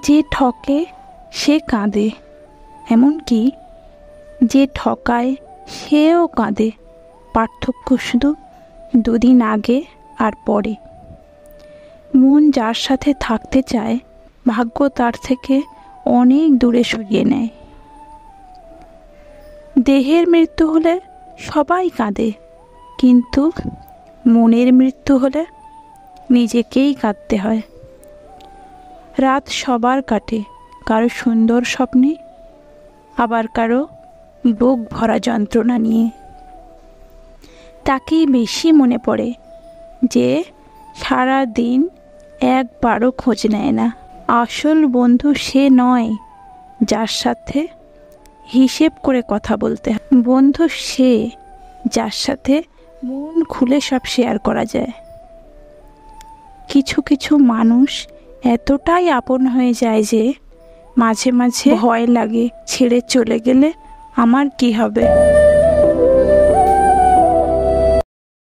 যে ঠকে সে কাঁদে, এমনকি যে ঠকায় সেও কাঁদে। পার্থক্য শুধু দুদিন আগে আর পরে। মন যার সাথে থাকতে চায়, ভাগ্য তার থেকে অনেক দূরে সরিয়ে নেয়। দেহের মৃত্যু হলে সবাই কাঁদে, কিন্তু মনের মৃত্যু হলে নিজেকেই কাঁদতে হয়। রাত সবার কাটে, কারো সুন্দর স্বপ্নে, আবার কারো বুক ভরা যন্ত্রণা নিয়ে। তাকেই বেশি মনে পড়ে যে সারা দিন একবারও খোঁজ নেয় না। আসল বন্ধু সে নয় যার সাথে হিসেব করে কথা বলতে হয়। বন্ধু সে যার সাথে মন খুলে সব শেয়ার করা যায়। কিছু কিছু মানুষ এতটাই আপন হয়ে যায় যে মাঝে মাঝে ভয় লাগে, ছেড়ে চলে গেলে আমার কি হবে।